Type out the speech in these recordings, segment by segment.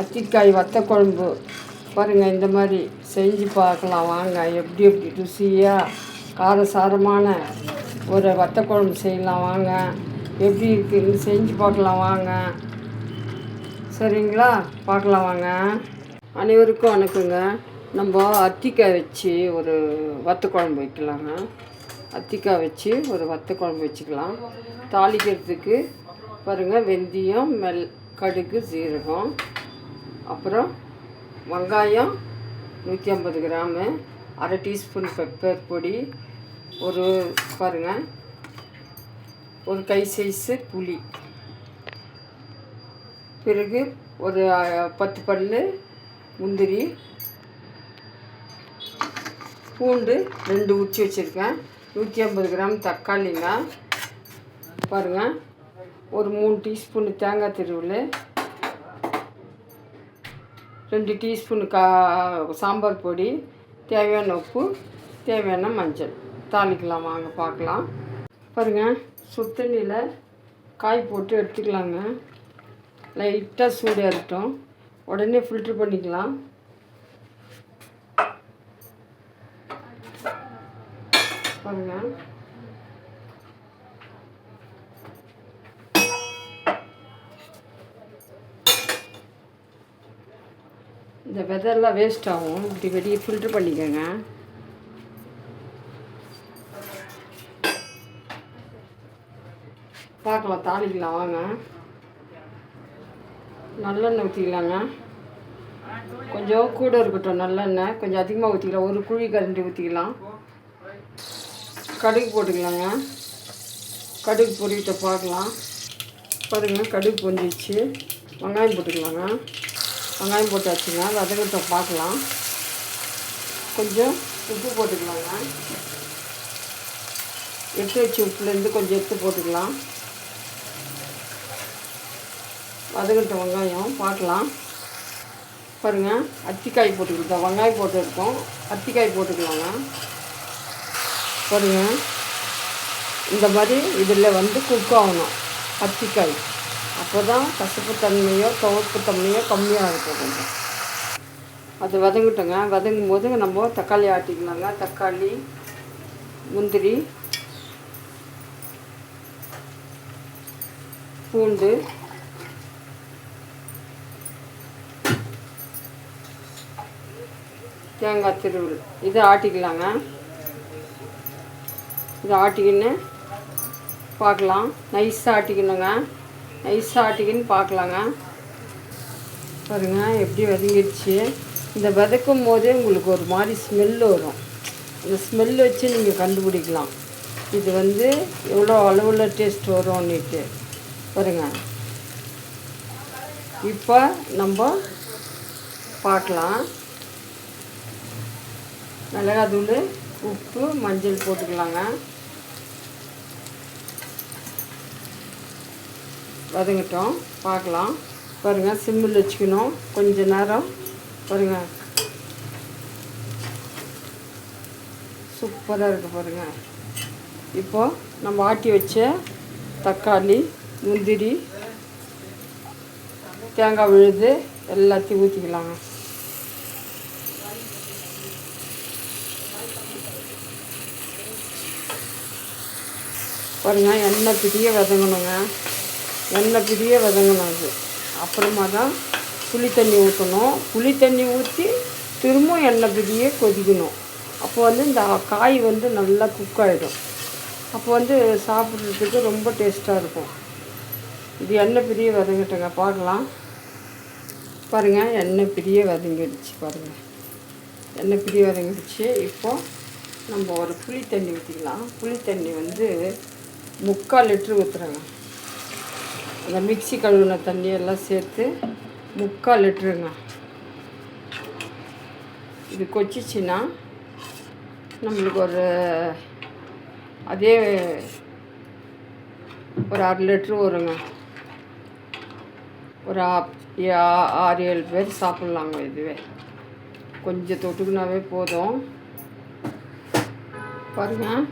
அத்திக்காய் வத்த குழம்பு பாருங்கள். இந்த மாதிரி செஞ்சு பார்க்கலாம் வாங்க. எப்படி ருசியாக காரசாரமான ஒரு வத்த குழம்பு செய்யலாம் வாங்க. எப்படி இருக்குதுன்னு செஞ்சு பார்க்கலாம் வாங்க. சரிங்களா? பார்க்கலாம் வாங்க. அனைவருக்கும் வணக்கங்க. நம்ம அத்திக்காய் வச்சு ஒரு வத்த குழம்பு வைக்கலாங்க. அத்திக்காய் வச்சு ஒரு வத்த குழம்பு வச்சுக்கலாம். தாளிக்கிறதுக்கு பாருங்கள், வெந்தயம், கடுகு, சீரகம், அப்புறம் வெங்காயம் 150 கிராமு, அரை டீஸ்பூன் பெப்பர் பொடி, ஒரு பாருங்கள் ஒரு கை சைஸு புளி, பிறகு ஒரு 10 பல்லு முந்திரி, பூண்டு 2 உரிச்சு வச்சுருக்கேன், 150 கிராம் தக்காளிங்க, பாருங்கள் ஒரு 3 டீஸ்பூன் தேங்காய் திருவல், 2 டீஸ்பூன் சாம்பார் பொடி, தேவையான உப்பு, தேவையான மஞ்சள். தாளிக்கலாம் வாங்க பார்க்கலாம். பாருங்கள், சுத்தண்ணியில் காய் போட்டு எடுத்துக்கலாங்க. லைட்டாக சூடாக இருக்கட்டும், உடனே ஃபில்ட்ரு பண்ணிக்கலாம். பாருங்கள், இந்த விதெல்லாம் வேஸ்ட் ஆகும். இப்படி வெளியே ஃபில்ட்ரு பண்ணிக்கோங்க. பார்க்கலாம், தாளிக்கலாம் வாங்க. நல்லெண்ணெய் ஊற்றிக்கலாங்க. கொஞ்சம் கூட இருக்கட்டும் நல்லெண்ணெய், கொஞ்சம் அதிகமாக ஊற்றிக்கலாம். ஒரு குழி கரண்டி ஊற்றிக்கலாம். கடுகு போட்டுக்கலாங்க. கடுகு பொரியிட்ட பார்க்கலாம். பாருங்கள், கடுகு பொரிஞ்சிச்சு. வெங்காயம் போட்டுக்கலாங்க. வெங்காயம் போட்டாச்சுங்க. வதக்கத்தை பார்க்கலாம். கொஞ்சம் உப்பு போட்டுக்கலாங்க. எடுத்து வச்சு உப்புலேருந்து கொஞ்சம் எடுத்து போட்டுக்கலாம். வதக்கிட்ட வெங்காயம் பார்க்கலாம். பாருங்கள், அத்திக்காய் போட்டுக்கிட்டோம். வெங்காயம் போட்டுருக்கோம், அத்திக்காய் போட்டுக்கலாங்க. பாருங்கள், இந்த மாதிரி இதில் குக் ஆகணும் அத்திக்காய். அப்போ தான் கசப்பு தன்மையோ துவப்பு தன்மையோ கம்மியாக இருக்கும். கொஞ்சம் அது வதங்கிட்டோங்க. வதங்கும் போது நம்ம தக்காளி ஆட்டிக்கலாங்க. தக்காளி, முந்திரி, பூண்டு, தேங்காய் திருவல் இதை ஆட்டிக்கலாங்க. இதை ஆட்டிக்கின்னு பார்க்கலாம். நைஸாக ஆட்டிக்கணுங்க. நைஸாக ஆட்டிக்கின்னு பார்க்கலாங்க. பாருங்கள், எப்படி வதங்கிடுச்சு. இந்த வதக்கும் போதே உங்களுக்கு ஒரு மாதிரி ஸ்மெல்லு வரும். இந்த ஸ்மெல் வச்சு நீங்கள் கண்டுபிடிக்கலாம் இது எவ்வளோ அளவில் டேஸ்ட் வரும்னுட்டு. பாருங்கள், இப்போ நம்ம பார்க்கலாம். மிளகாத்தூள், உப்பு, மஞ்சள் போட்டுக்கலாங்க. வதங்கட்டும் பார்க்கலாம். பாருங்கள், சிம்மில் வச்சுக்கணும் கொஞ்ச நேரம். பாருங்கள், சூப்பராக இருக்குது. பாருங்கள், இப்போது நம்ம ஆட்டி வச்ச தக்காளி, முந்திரி, தேங்காய் விழுது எல்லாத்தையும் ஊற்றிக்கலாங்க. பாருங்கள், எண்ணெய் பிரிய வதங்கணுங்க. எண்ணெய் பிரிய வதங்கணும். அது அப்புறமா தான் புளி தண்ணி ஊற்றணும். புளி தண்ணி ஊற்றி திரும்பவும் எண்ணெய் பிரிய கொதிக்கணும். அப்போ இந்த காய் நல்லா குக் ஆகிடும். அப்போ சாப்பிட்றதுக்கு ரொம்ப டேஸ்ட்டாக இருக்கும். இது எண்ணெய் பிரிய வதங்கிட்டங்க பார்க்கலாம். பாருங்கள், எண்ணெய் பிரிய வதங்கிடுச்சு. பாருங்கள், எண்ணெய் பிரிய வதங்கிடுச்சு. இப்போது நம்ம ஒரு புளி தண்ணி ஊற்றிக்கலாம். புளி தண்ணி 3/4 லிட்ரு ஊற்றுறேங்க. அந்த மிக்ஸி கழுவின தண்ணியெல்லாம் சேர்த்து 3/4 லிட்ருங்க. இது கொச்சிச்சின்னா நம்மளுக்கு அதே ஒரு 1/2 லிட்ரு வருங்க. ஒரு 6-7 பேர் சாப்பிட்லாங்க. இதுவே கொஞ்சம் தொட்டுக்குனாவே போதும். பாருங்கள்,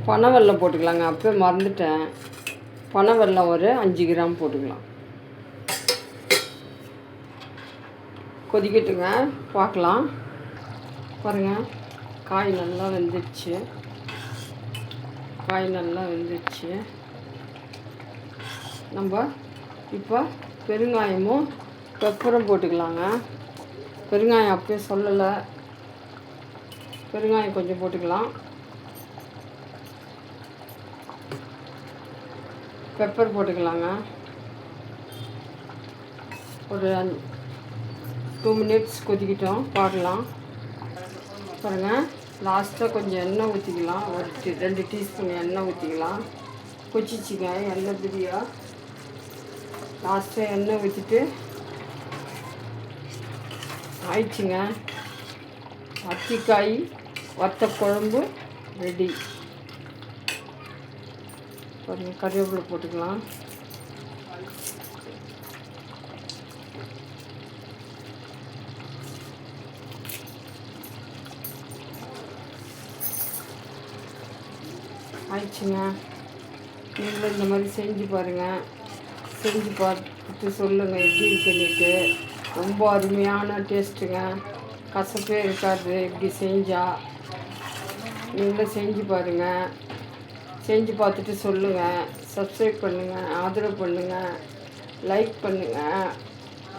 பனை வெல்லம் போட்டுக்கலாங்க. அப்போ மறந்துட்டேன். பனை வெல்லம் ஒரு 5 கிராம் போட்டுக்கலாம். கொதிக்கட்டுங்க, பார்க்கலாம். பாருங்கள், காய் நல்லா வெந்துடுச்சு. நம்ம இப்போ பெருங்காயமும் பெப்பரும் போட்டுக்கலாங்க. பெருங்காயம் அப்பயே சொல்லலை, பெருங்காயம் கொஞ்சம் போட்டுக்கலாம். பெப்பர் போட்டுக்கலாங்க. ஒரு 2 மினிட்ஸ் கொதிக்கிட்டோம், பார்க்கலாம். பாருங்கள், லாஸ்ட்டாக கொஞ்சம் எண்ணெய் ஊற்றிக்கலாம். ஒரு 2 டீஸ்பூன் எண்ணெய் ஊற்றிக்கலாம். கொச்சிச்சிங்க எண்ணெய் பிரியா. லாஸ்ட்டாக எண்ணெய் ஊற்றிட்டு ஆயிடுச்சுங்க. அத்திக்காய் வத்த குழம்பு ரெடி. பாருங்கள், கருவேப்பிலை போட்டுக்கலாம். ஆயிடுச்சுங்க. நீங்களும் இந்த மாதிரி செஞ்சு பாருங்கள். செஞ்சு பார்த்துட்டு சொல்லுங்கள் எப்படி இருக்குன்னுட்டு. ரொம்ப அருமையான டேஸ்ட்டுங்க, கசப்பே இருக்காது இப்படி செஞ்சால். நீங்களும் செஞ்சு பாருங்கள். செஞ்சு பார்த்துட்டு சொல்லுங்கள். சப்ஸ்கிரைப் பண்ணுங்கள், ஆதரவு பண்ணுங்கள், லைக் பண்ணுங்கள்,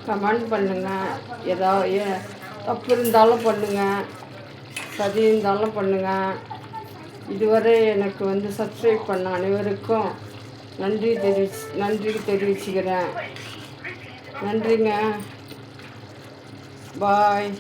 கமெண்ட் பண்ணுங்கள். ஏதாவது தப்பு இருந்தாலும் பண்ணுங்கள், சரி இருந்தாலும் பண்ணுங்கள். இதுவரை எனக்கு வந்து சப்ஸ்கிரைப் பண்ண அனைவருக்கும் நன்றி தெரிவிச்சுக்கிறேன். நன்றிங்க. பாய்.